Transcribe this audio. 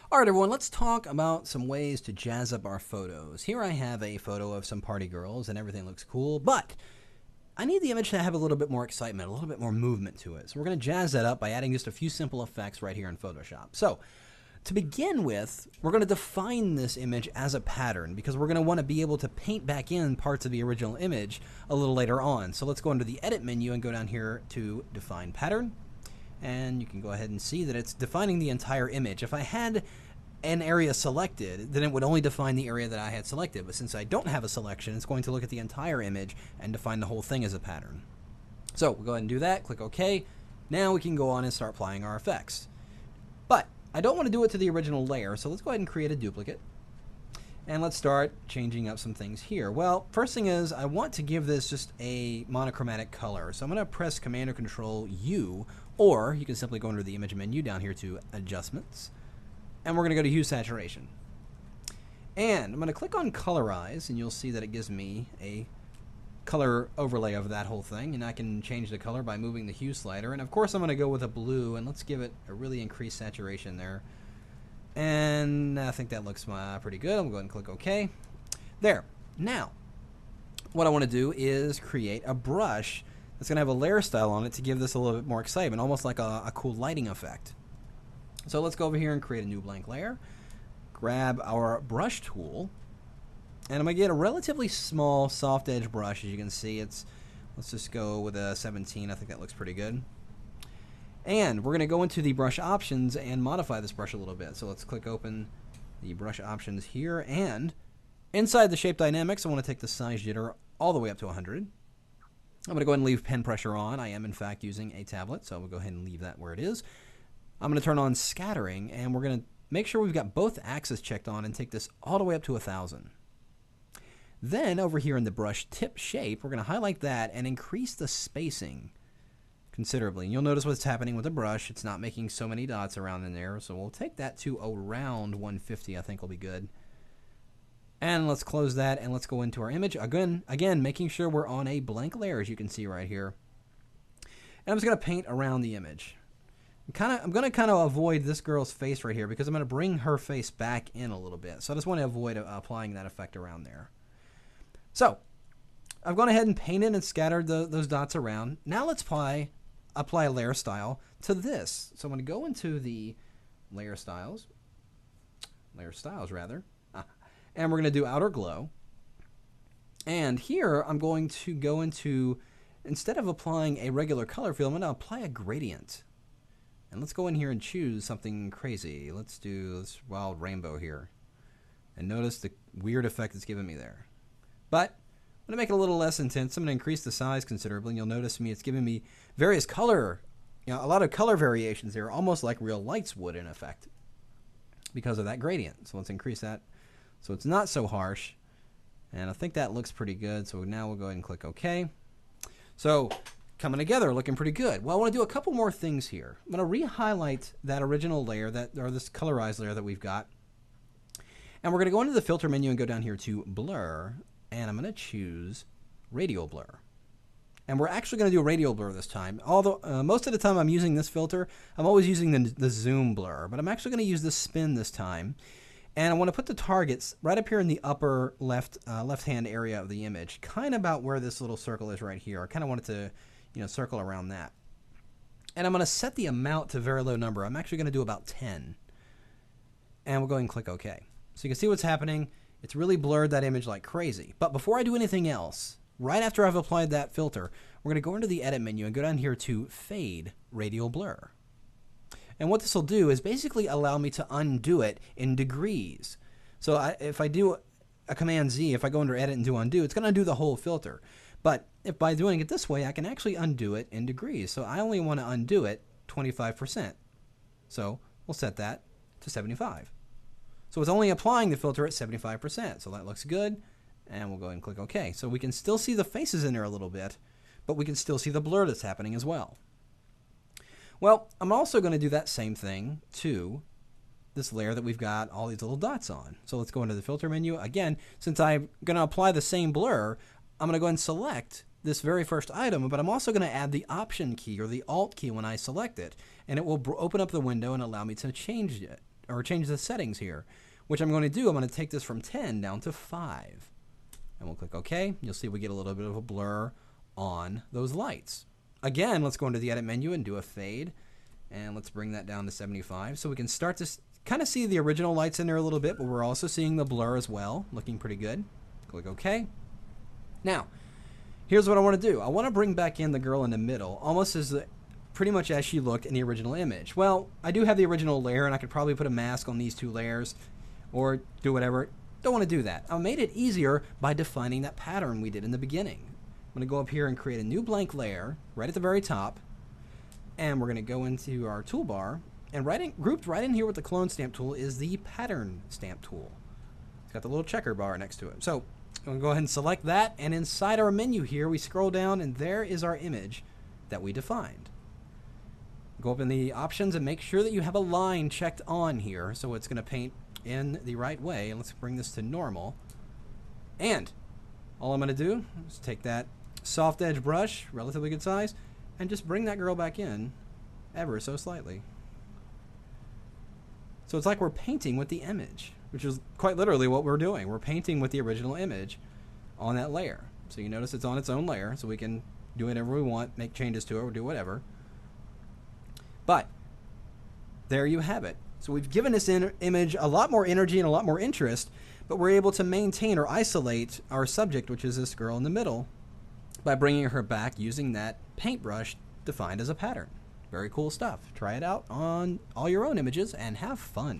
All right, everyone, let's talk about some ways to jazz up our photos. Here I have a photo of some party girls and everything looks cool, but I need the image to have a little bit more excitement, a little bit more movement to it. So we're going to jazz that up by adding just a few simple effects right here in Photoshop. So to begin with, we're going to define this image as a pattern because we're going to want to be able to paint back in parts of the original image a little later on. So let's go into the Edit menu and go down here to Define Pattern. And you can go ahead and see that it's defining the entire image. If I had an area selected, then it would only define the area that I had selected. But since I don't have a selection, it's going to look at the entire image and define the whole thing as a pattern. So we'll go ahead and do that. Click OK. Now we can go on and start applying our effects. But I don't want to do it to the original layer, so let's go ahead and create a duplicate. And let's start changing up some things here. Well, first thing is I want to give this just a monochromatic color. So I'm going to press Command or Control U, or you can simply go under the image menu down here to Adjustments. And we're going to go to Hue Saturation. And I'm going to click on Colorize, and you'll see that it gives me a color overlay of that whole thing. And I can change the color by moving the hue slider. And of course I'm going to go with a blue, and let's give it a really increased saturation there. And I think that looks pretty good. I'm going to go ahead and click OK. There. Now, what I want to do is create a brush that's going to have a layer style on it to give this a little bit more excitement, almost like a cool lighting effect. So let's go over here and create a new blank layer. Grab our brush tool. And I'm going to get a relatively small soft edge brush. As you can see, let's just go with a 17. I think that looks pretty good. And we're going to go into the brush options and modify this brush a little bit. So let's click open the brush options here. And inside the shape dynamics, I want to take the size jitter all the way up to 100. I'm going to go ahead and leave pen pressure on. I am, in fact, using a tablet, so we'll go ahead and leave that where it is. I'm going to turn on scattering, and we're going to make sure we've got both axes checked on and take this all the way up to 1,000. Then over here in the brush tip shape, we're going to highlight that and increase the spacing considerably. And you'll notice what's happening with the brush. It's not making so many dots around in there, so we'll take that to around 150. I think will be good. And let's close that, and let's go into our image. Again, making sure we're on a blank layer, as you can see right here. And I'm just going to paint around the image. I'm going to kind of avoid this girl's face right here because I'm going to bring her face back in a little bit. So I just want to avoid applying that effect around there. So I've gone ahead and painted and scattered those dots around. Now let's apply a layer style to this. So I'm going to go into the layer styles rather, and we're going to do outer glow. And here I'm going to go into, instead of applying a regular color fill, I'm going to apply a gradient. And let's go in here and choose something crazy. Let's do this wild rainbow here. And notice the weird effect it's giving me there. But I'm going to make it a little less intense. I'm going to increase the size considerably. And you'll notice it's giving me various color, a lot of color variations there, almost like real lights would in effect because of that gradient. So let's increase that so it's not so harsh. And I think that looks pretty good. So now we'll go ahead and click OK. So coming together, looking pretty good. Well, I want to do a couple more things here. I'm going to re-highlight that original layer, or this colorized layer that we've got. And we're going to go into the filter menu and go down here to blur. And I'm going to choose radial blur. And we're actually going to do a radial blur this time. Although most of the time I'm using this filter, I'm always using the zoom blur. But I'm actually going to use the spin this time. And I want to put the targets right up here in the upper left-hand area of the image, kind of about where this little circle is right here. I kind of want it to circle around that. And I'm going to set the amount to a very low number. I'm actually going to do about 10. And we'll go ahead and click OK. So you can see what's happening. It's really blurred that image like crazy. But before I do anything else, right after I've applied that filter, we're going to go into the Edit menu and go down here to Fade Radial Blur. And what this will do is basically allow me to undo it in degrees. So if I do a Command Z, if I go under Edit and do Undo, it's going to undo the whole filter. But if by doing it this way, I can actually undo it in degrees. So I only want to undo it 25%. So we'll set that to 75. So it's only applying the filter at 75%. So that looks good. And we'll go ahead and click OK. So we can still see the faces in there a little bit, but we can still see the blur that's happening as well. Well, I'm also going to do that same thing to this layer that we've got all these little dots on. So let's go into the filter menu. Again, since I'm going to apply the same blur, I'm going to go ahead and select this very first item, but I'm also going to add the Option key or the Alt key when I select it. And it will open up the window and allow me to change it. or change the settings here, which I'm going to do. I'm going to take this from 10 down to 5. And we'll click OK. You'll see we get a little bit of a blur on those lights. Again, let's go into the edit menu and do a fade. And let's bring that down to 75. So we can start to kind of see the original lights in there a little bit, but we're also seeing the blur as well. Looking pretty good. Click OK. Now, here's what I want to do. I want to bring back in the girl in the middle, almost as pretty much as she looked in the original image. Well, I do have the original layer, and I could probably put a mask on these 2 layers or do whatever. Don't want to do that. I made it easier by defining that pattern we did in the beginning. I'm going to go up here and create a new blank layer right at the very top, and we're going to go into our toolbar, and grouped right in here with the clone stamp tool is the pattern stamp tool. It's got the little checker bar next to it. So I'm going to go ahead and select that, and inside our menu here we scroll down, and there is our image that we defined. Go up in the options and make sure that you have a line checked on here so it's going to paint in the right way. And let's bring this to normal. And all I'm going to do is take that soft edge brush, relatively good size, and just bring that girl back in ever so slightly. So it's like we're painting with the image, which is quite literally what we're doing. We're painting with the original image on that layer. So you notice it's on its own layer, so we can do whatever we want, make changes to it, or do whatever. But there you have it. So we've given this image a lot more energy and a lot more interest, but we're able to maintain or isolate our subject, which is this girl in the middle, by bringing her back using that paintbrush defined as a pattern. Very cool stuff. Try it out on all your own images and have fun.